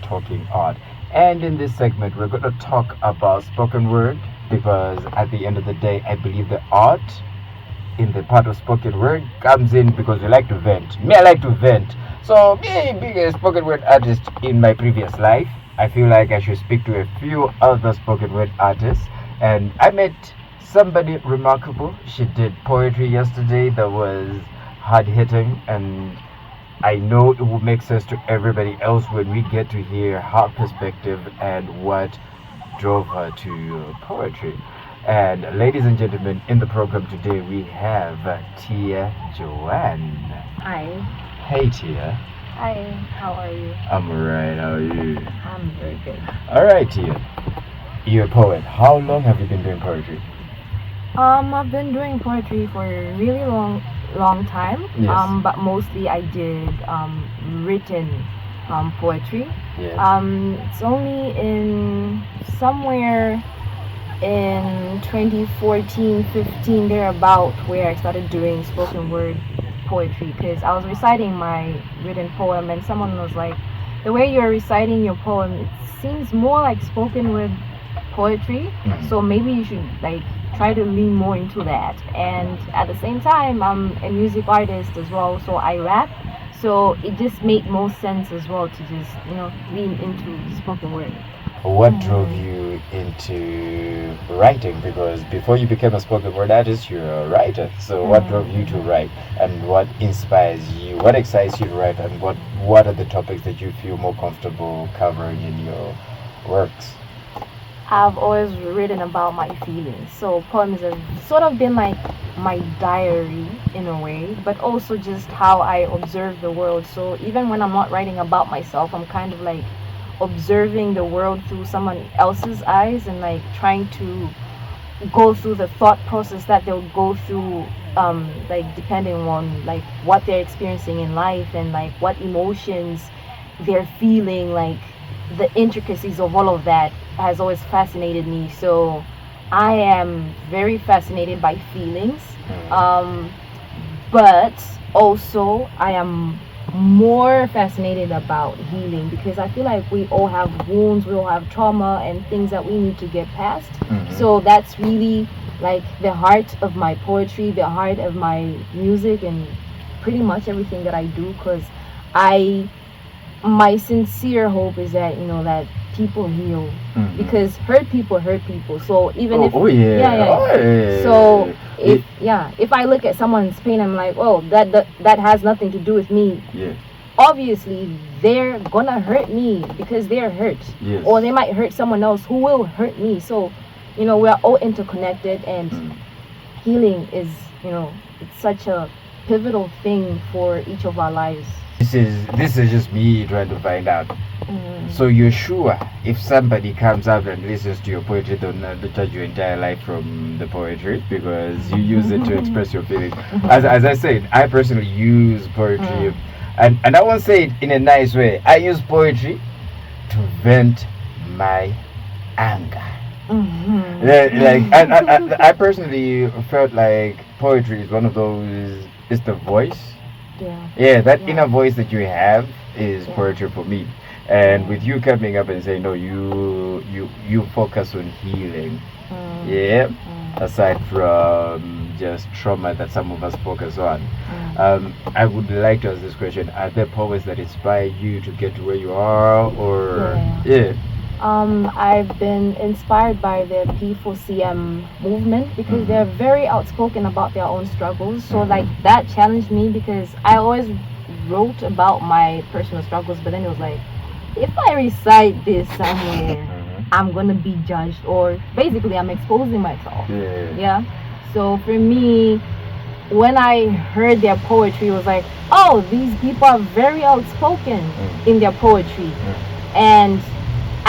talking art. And in this segment, we're going to talk about spoken word because at the end of the day, I believe the art in the part of spoken word comes in because we like to vent. Me, I like to vent. So, me being a spoken word artist in my previous life, I feel like I should speak to a few other spoken word artists. And I met somebody remarkable. She did poetry yesterday that was hard hitting, and I know it will make sense to everybody else when we get to hear her perspective and what drove her to poetry. And ladies and gentlemen, in the program today we have Tiya Joan. Hi. Hey Tia. Hi. How are you? I'm alright, how are you? I'm very good. Alright Tia, you're a poet. How long have you been doing poetry? I've been doing poetry for a really long time. Yes. But mostly I did written poetry. Yes. It's only in somewhere in 2014, 15 thereabout where I started doing spoken word poetry because I was reciting my written poem and someone was like, the way you're reciting your poem, it seems more like spoken word poetry, so maybe you should like try to lean more into that. And at the same time, I'm a music artist as well, so I rap, so it just made more sense as well to just lean into spoken word. What drove you into writing? Because before you became a spoken word artist, you're a writer. So what drove you to write, and what inspires you? What excites you to write, and what are the topics that you feel more comfortable covering in your works? I've always written about my feelings, so poems have sort of been like my diary in a way, but also just how I observe the world. So even when I'm not writing about myself, I'm kind of like observing the world through someone else's eyes and like trying to go through the thought process that they'll go through, like depending on like what they're experiencing in life and like what emotions they're feeling, like the intricacies of all of that has always fascinated me. So I am very fascinated by feelings, but also I am more fascinated about healing because I feel like we all have wounds, we all have trauma and things that we need to get past. So that's really like the heart of my poetry, the heart of my music, and pretty much everything that I do, because my sincere hope is that that people heal, because hurt people hurt people. So even so if I look at someone's pain, I'm like, oh, that has nothing to do with me. Obviously they're gonna hurt me because they're hurt, or they might hurt someone else who will hurt me. So we're all interconnected, and healing is it's such a pivotal thing for each of our lives. This is just me trying to find out. So you're sure if somebody comes out and listens to your poetry, they'll not judge your entire life from the poetry because you use it to express your feelings? As I said, I personally use poetry, and I won't say it in a nice way. I use poetry to vent my anger. Like I personally felt like poetry is one of those. It's the voice. That inner voice that you have is poetry for me. And with you coming up and saying, no, you focus on healing. Aside from just trauma that some of us focus on. I would like to ask this question: are there poets that inspire you to get to where you are, or I've been inspired by the P4CM movement because they're very outspoken about their own struggles. So like that challenged me because I always wrote about my personal struggles, but then it was like, if I recite this somewhere, I'm gonna be judged, or basically I'm exposing myself. So for me, when I heard their poetry, it was like, oh, these people are very outspoken in their poetry, and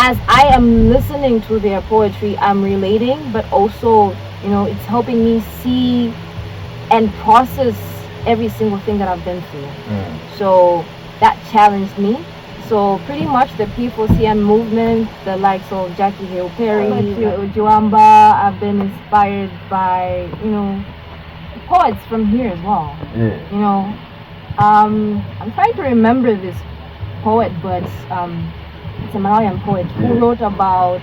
as I am listening to their poetry, I'm relating, but also, it's helping me see and process every single thing that I've been through. So that challenged me. So pretty much the P4CM movement, the likes of Jackie Hill Perry, Ojuamba, I've been inspired by, poets from here as well. I'm trying to remember this poet, but it's a Malawian poet who wrote about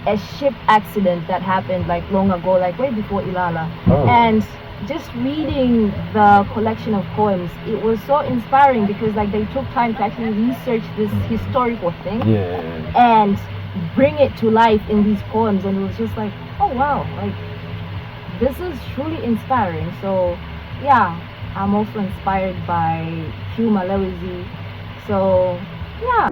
a ship accident that happened like long ago, like way before Ilala. And just reading the collection of poems, it was so inspiring because like they took time to actually research this historical thing and bring it to life in these poems, and it was just like, oh wow, like this is truly inspiring. So yeah, I'm also inspired by Hugh Malawisi. So yeah.